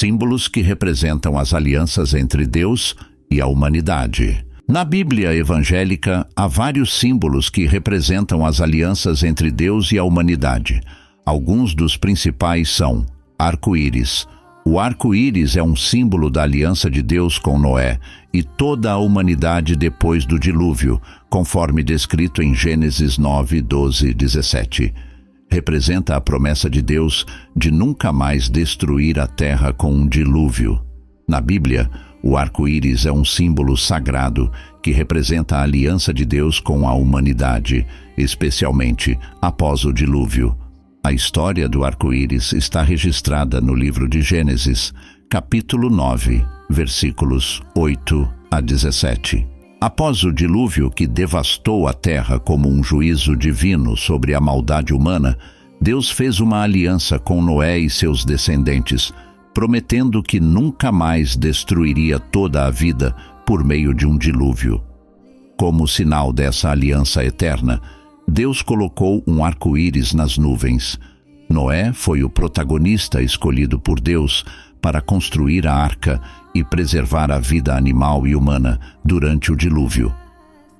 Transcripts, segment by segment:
símbolos que representam as alianças entre Deus e a humanidade. Na Bíblia evangélica, há vários símbolos que representam as alianças entre Deus e a humanidade. Alguns dos principais são arco-íris. O arco-íris é um símbolo da aliança de Deus com Noé e toda a humanidade depois do dilúvio, conforme descrito em Gênesis 9, 12 e 17. Representa a promessa de Deus de nunca mais destruir a terra com um dilúvio. Na Bíblia, o arco-íris é um símbolo sagrado que representa a aliança de Deus com a humanidade, especialmente após o dilúvio. A história do arco-íris está registrada no livro de Gênesis, capítulo 9, versículos 8 a 17. Após o dilúvio que devastou a terra como um juízo divino sobre a maldade humana, Deus fez uma aliança com Noé e seus descendentes, prometendo que nunca mais destruiria toda a vida por meio de um dilúvio. Como sinal dessa aliança eterna, Deus colocou um arco-íris nas nuvens. Noé foi o protagonista escolhido por Deus para construir a arca e preservar a vida animal e humana durante o dilúvio.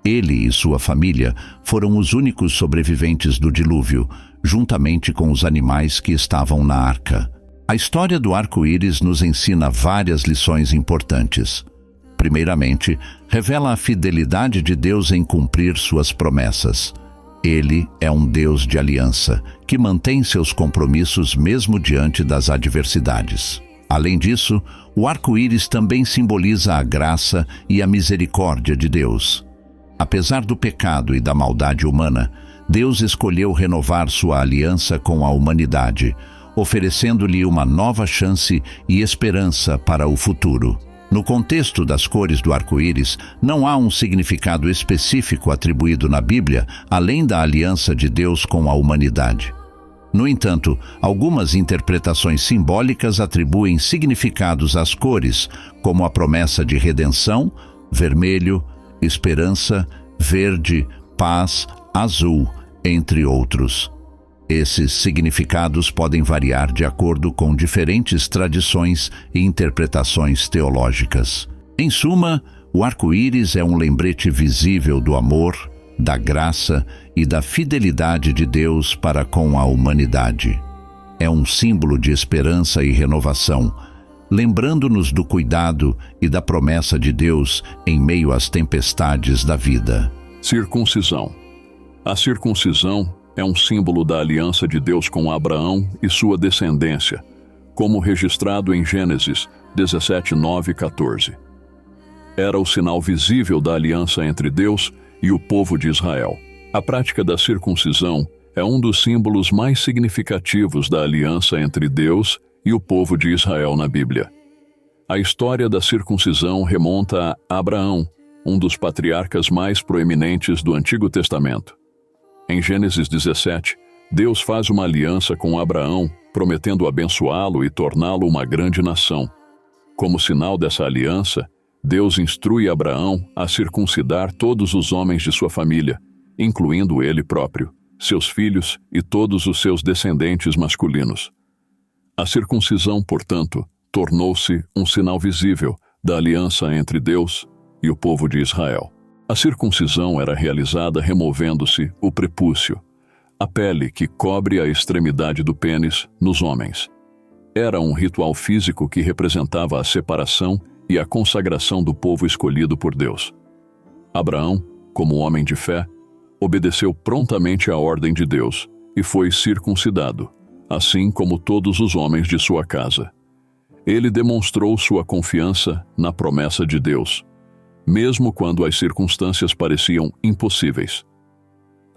Ele e sua família foram os únicos sobreviventes do dilúvio, juntamente com os animais que estavam na arca. A história do arco-íris nos ensina várias lições importantes. Primeiramente, revela a fidelidade de Deus em cumprir suas promessas. Ele é um Deus de aliança, que mantém seus compromissos mesmo diante das adversidades. Além disso, o arco-íris também simboliza a graça e a misericórdia de Deus. Apesar do pecado e da maldade humana, Deus escolheu renovar sua aliança com a humanidade, oferecendo-lhe uma nova chance e esperança para o futuro. No contexto das cores do arco-íris, não há um significado específico atribuído na Bíblia, além da aliança de Deus com a humanidade. No entanto, algumas interpretações simbólicas atribuem significados às cores, como a promessa de redenção, vermelho, esperança, verde, paz, azul, entre outros. Esses significados podem variar de acordo com diferentes tradições e interpretações teológicas. Em suma, o arco-íris é um lembrete visível do amor, da graça e da fidelidade de Deus para com a humanidade. É um símbolo de esperança e renovação, lembrando-nos do cuidado e da promessa de Deus em meio às tempestades da vida. Circuncisão. A circuncisão é um símbolo da aliança de Deus com Abraão e sua descendência, como registrado em Gênesis 17, 9 e 14. Era o sinal visível da aliança entre Deus e o povo de Israel. A prática da circuncisão é um dos símbolos mais significativos da aliança entre Deus e o povo de Israel na Bíblia. A história da circuncisão remonta a Abraão, um dos patriarcas mais proeminentes do Antigo Testamento. Em Gênesis 17, Deus faz uma aliança com Abraão, prometendo abençoá-lo e torná-lo uma grande nação. Como sinal dessa aliança, Deus instrui Abraão a circuncidar todos os homens de sua família, incluindo ele próprio, seus filhos e todos os seus descendentes masculinos. A circuncisão, portanto, tornou-se um sinal visível da aliança entre Deus e o povo de Israel. A circuncisão era realizada removendo-se o prepúcio, a pele que cobre a extremidade do pênis nos homens. Era um ritual físico que representava a separação e a consagração do povo escolhido por Deus. Abraão, como homem de fé, obedeceu prontamente à ordem de Deus e foi circuncidado, assim como todos os homens de sua casa. Ele demonstrou sua confiança na promessa de Deus, mesmo quando as circunstâncias pareciam impossíveis.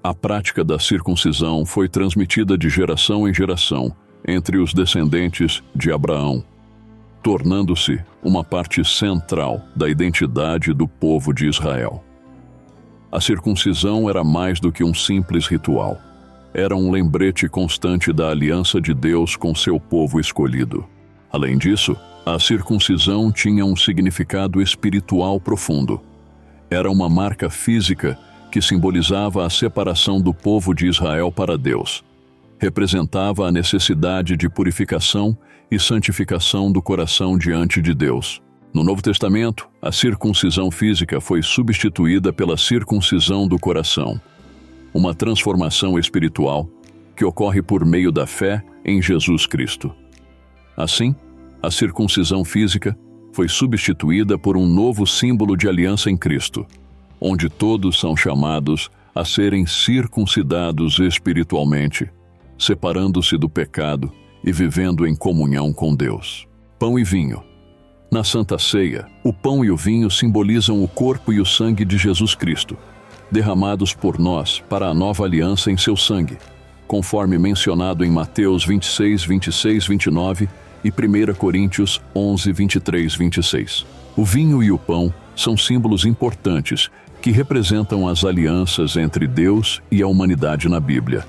A prática da circuncisão foi transmitida de geração em geração entre os descendentes de Abraão, tornando-se uma parte central da identidade do povo de Israel. A circuncisão era mais do que um simples ritual. Era um lembrete constante da aliança de Deus com seu povo escolhido. Além disso, a circuncisão tinha um significado espiritual profundo. Era uma marca física que simbolizava a separação do povo de Israel para Deus. representava a necessidade de purificação e santificação do coração diante de Deus. No Novo Testamento, a circuncisão física foi substituída pela circuncisão do coração, uma transformação espiritual que ocorre por meio da fé em Jesus Cristo. Assim, a circuncisão física foi substituída por um novo símbolo de aliança em Cristo, onde todos são chamados a serem circuncidados espiritualmente, separando-se do pecado e vivendo em comunhão com Deus. Pão e vinho. Na Santa Ceia, o pão e o vinho simbolizam o corpo e o sangue de Jesus Cristo, derramados por nós para a nova aliança em seu sangue, conforme mencionado em Mateus 26, 26, 29 e 1 Coríntios 11, 23, 26. O vinho e o pão são símbolos importantes que representam as alianças entre Deus e a humanidade na Bíblia,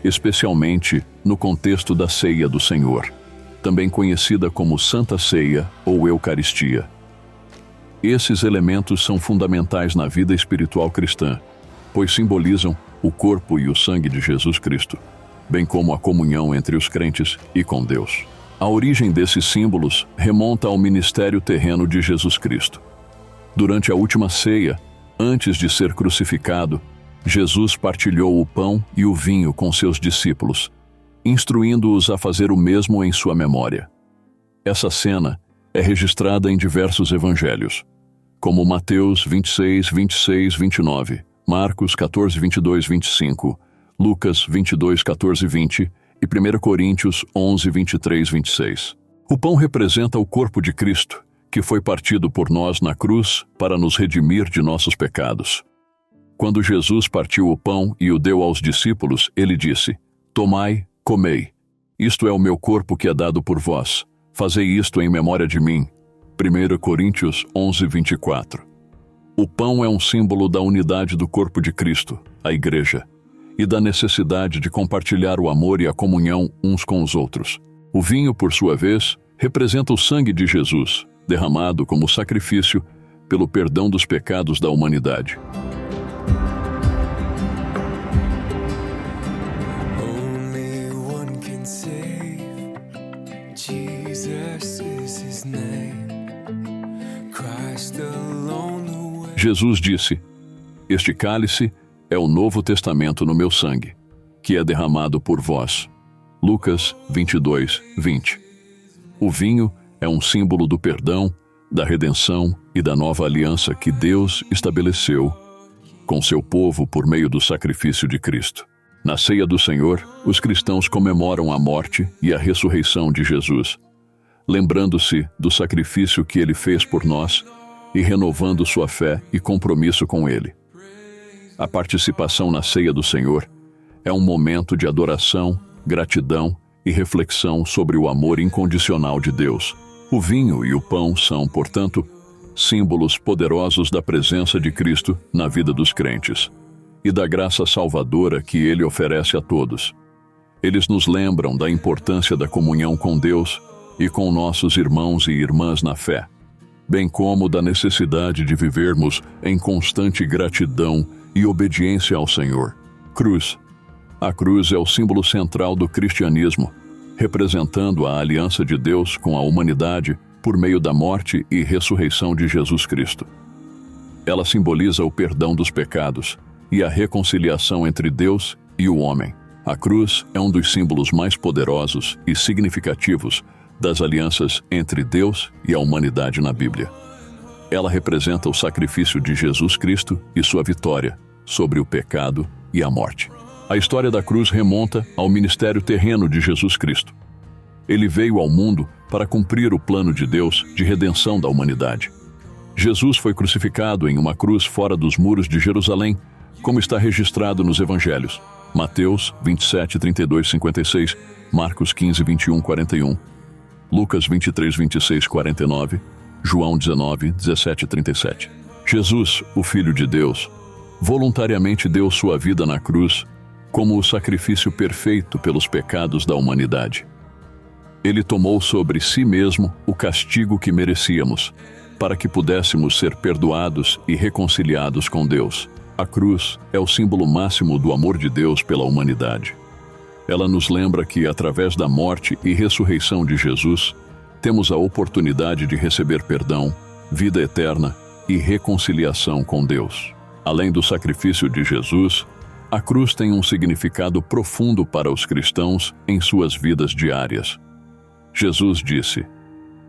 especialmente no contexto da Ceia do Senhor, também conhecida como Santa Ceia ou Eucaristia. Esses elementos são fundamentais na vida espiritual cristã, pois simbolizam o corpo e o sangue de Jesus Cristo, bem como a comunhão entre os crentes e com Deus. A origem desses símbolos remonta ao ministério terreno de Jesus Cristo. Durante a última ceia, antes de ser crucificado, Jesus partilhou o pão e o vinho com seus discípulos, instruindo-os a fazer o mesmo em sua memória. Essa cena é registrada em diversos evangelhos, como Mateus 26, 26, 29, Marcos 14, 22, 25, Lucas 22, 14, 20 e 1 Coríntios 11, 23, 26. O pão representa o corpo de Cristo, que foi partido por nós na cruz para nos redimir de nossos pecados. Quando Jesus partiu o pão e o deu aos discípulos, ele disse: "Tomai, comei. Isto é o meu corpo que é dado por vós. Fazei isto em memória de mim." 1 Coríntios 11, 24. O pão é um símbolo da unidade do corpo de Cristo, a Igreja, e da necessidade de compartilhar o amor e a comunhão uns com os outros. O vinho, por sua vez, representa o sangue de Jesus, derramado como sacrifício pelo perdão dos pecados da humanidade. Jesus disse: "Este cálice é o Novo Testamento no meu sangue, que é derramado por vós." Lucas 22, 20. O vinho é um símbolo do perdão, da redenção e da nova aliança que Deus estabeleceu com seu povo por meio do sacrifício de Cristo. Na Ceia do Senhor, os cristãos comemoram a morte e a ressurreição de Jesus, lembrando-se do sacrifício que ele fez por nós e renovando sua fé e compromisso com ele. A participação na Ceia do Senhor é um momento de adoração, gratidão e reflexão sobre o amor incondicional de Deus. O vinho e o pão são, portanto, símbolos poderosos da presença de Cristo na vida dos crentes e da graça salvadora que ele oferece a todos. Eles nos lembram da importância da comunhão com Deus e com nossos irmãos e irmãs na fé, bem como da necessidade de vivermos em constante gratidão e obediência ao Senhor. Cruz. A cruz é o símbolo central do cristianismo, representando a aliança de Deus com a humanidade por meio da morte e ressurreição de Jesus Cristo. Ela simboliza o perdão dos pecados e a reconciliação entre Deus e o homem. A cruz é um dos símbolos mais poderosos e significativos das alianças entre Deus e a humanidade na Bíblia. Ela representa o sacrifício de Jesus Cristo e sua vitória sobre o pecado e a morte. A história da cruz remonta ao ministério terreno de Jesus Cristo. Ele veio ao mundo para cumprir o plano de Deus de redenção da humanidade. Jesus foi crucificado em uma cruz fora dos muros de Jerusalém, como está registrado nos Evangelhos. Mateus 27, 32, 56, Marcos 15, 21, 41, Lucas 23, 26, 49, João 19, 17 e 37. Jesus, o Filho de Deus, voluntariamente deu sua vida na cruz como o sacrifício perfeito pelos pecados da humanidade. Ele tomou sobre si mesmo o castigo que merecíamos, para que pudéssemos ser perdoados e reconciliados com Deus. A cruz é o símbolo máximo do amor de Deus pela humanidade. Ela nos lembra que, através da morte e ressurreição de Jesus, temos a oportunidade de receber perdão, vida eterna e reconciliação com Deus. Além do sacrifício de Jesus, a cruz tem um significado profundo para os cristãos em suas vidas diárias. Jesus disse: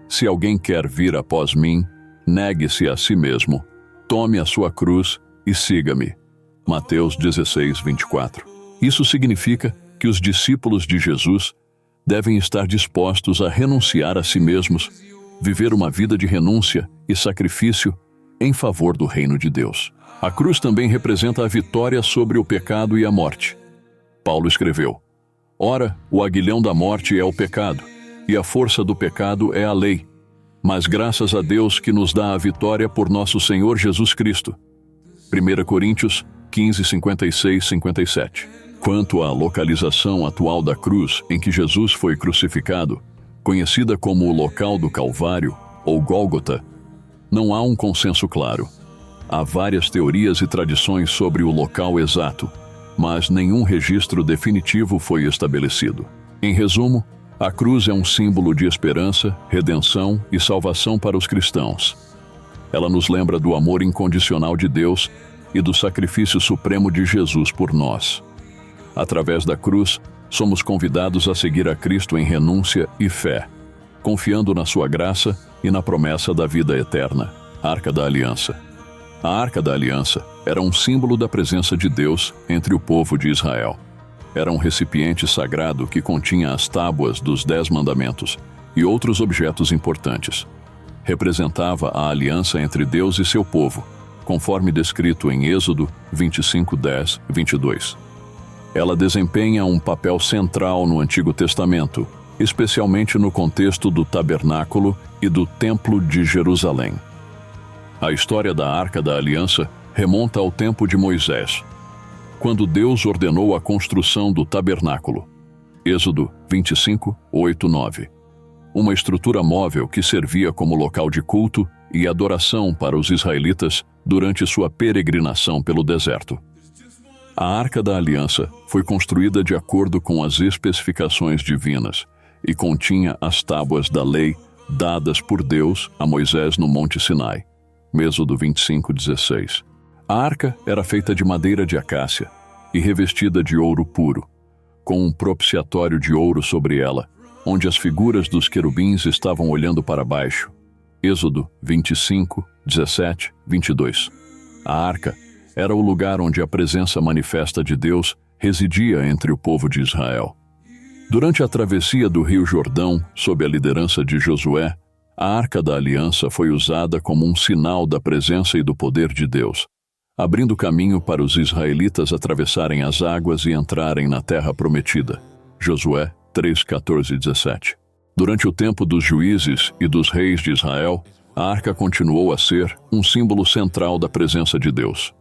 "Se alguém quer vir após mim, negue-se a si mesmo, tome a sua cruz e siga-me." Mateus 16, 24. Isso significa que os discípulos de Jesus devem estar dispostos a renunciar a si mesmos, viver uma vida de renúncia e sacrifício em favor do reino de Deus. A cruz também representa a vitória sobre o pecado e a morte. Paulo escreveu: "Ora, o aguilhão da morte é o pecado, e a força do pecado é a lei. Mas graças a Deus que nos dá a vitória por nosso Senhor Jesus Cristo." 1 Coríntios 15, 56, 57. Quanto à localização atual da cruz em que Jesus foi crucificado, conhecida como o local do Calvário, ou Gólgota, não há um consenso claro. Há várias teorias e tradições sobre o local exato, mas nenhum registro definitivo foi estabelecido. Em resumo, a cruz é um símbolo de esperança, redenção e salvação para os cristãos. Ela nos lembra do amor incondicional de Deus e do sacrifício supremo de Jesus por nós. Através da cruz, somos convidados a seguir a Cristo em renúncia e fé, confiando na sua graça e na promessa da vida eterna. Arca da Aliança. A Arca da Aliança era um símbolo da presença de Deus entre o povo de Israel. Era um recipiente sagrado que continha as tábuas dos 10 mandamentos e outros objetos importantes. Representava a aliança entre Deus e seu povo, conforme descrito em Êxodo 25, 10, 22. Ela desempenha um papel central no Antigo Testamento, especialmente no contexto do tabernáculo e do Templo de Jerusalém. A história da Arca da Aliança remonta ao tempo de Moisés, quando Deus ordenou a construção do tabernáculo. Êxodo 25, 8, 9. Uma estrutura móvel que servia como local de culto e adoração para os israelitas durante sua peregrinação pelo deserto. A Arca da Aliança foi construída de acordo com as especificações divinas e continha as tábuas da lei dadas por Deus a Moisés no Monte Sinai. Êxodo 25, 16. A arca era feita de madeira de acácia e revestida de ouro puro, com um propiciatório de ouro sobre ela, onde as figuras dos querubins estavam olhando para baixo. Êxodo 25, 17, 22. A arca era o lugar onde a presença manifesta de Deus residia entre o povo de Israel. Durante a travessia do Rio Jordão, sob a liderança de Josué, a Arca da Aliança foi usada como um sinal da presença e do poder de Deus, abrindo caminho para os israelitas atravessarem as águas e entrarem na terra prometida. Josué 3, 14 e 17. Durante o tempo dos juízes e dos reis de Israel, a arca continuou a ser um símbolo central da presença de Deus.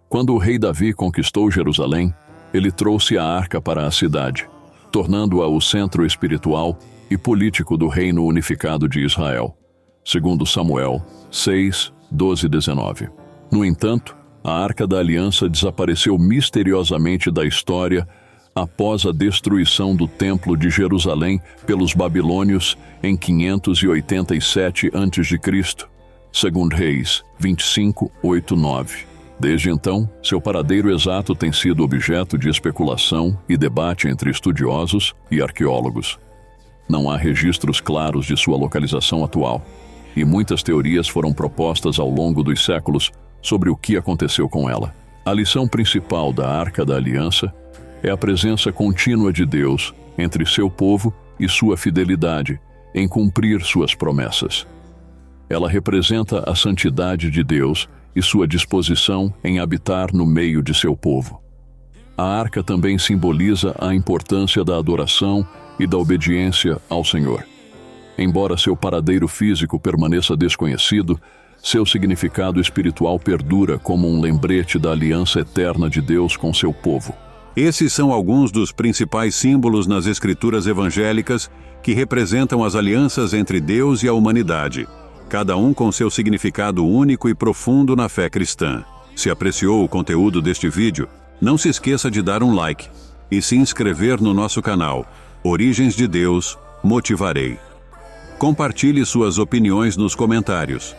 Quando o rei Davi conquistou Jerusalém, ele trouxe a arca para a cidade, tornando-a o centro espiritual e político do reino unificado de Israel, segundo Samuel 6, 12 e 19. No entanto, a Arca da Aliança desapareceu misteriosamente da história após a destruição do Templo de Jerusalém pelos babilônios em 587 a.C., segundo Reis 25, 8, 9. Desde então, seu paradeiro exato tem sido objeto de especulação e debate entre estudiosos e arqueólogos. Não há registros claros de sua localização atual, e muitas teorias foram propostas ao longo dos séculos sobre o que aconteceu com ela. A lição principal da Arca da Aliança é a presença contínua de Deus entre seu povo e sua fidelidade em cumprir suas promessas. Ela representa a santidade de Deus e sua disposição em habitar no meio de seu povo. A arca também simboliza a importância da adoração e da obediência ao Senhor. Embora seu paradeiro físico permaneça desconhecido, seu significado espiritual perdura como um lembrete da aliança eterna de Deus com seu povo. Esses são alguns dos principais símbolos nas escrituras evangélicas que representam as alianças entre Deus e a humanidade, cada um com seu significado único e profundo na fé cristã. Se apreciou o conteúdo deste vídeo, não se esqueça de dar um like e se inscrever no nosso canal Origens de Deus, Motivarei. Compartilhe suas opiniões nos comentários.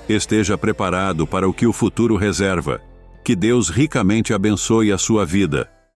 Esteja preparado para o que o futuro reserva. Que Deus ricamente abençoe a sua vida.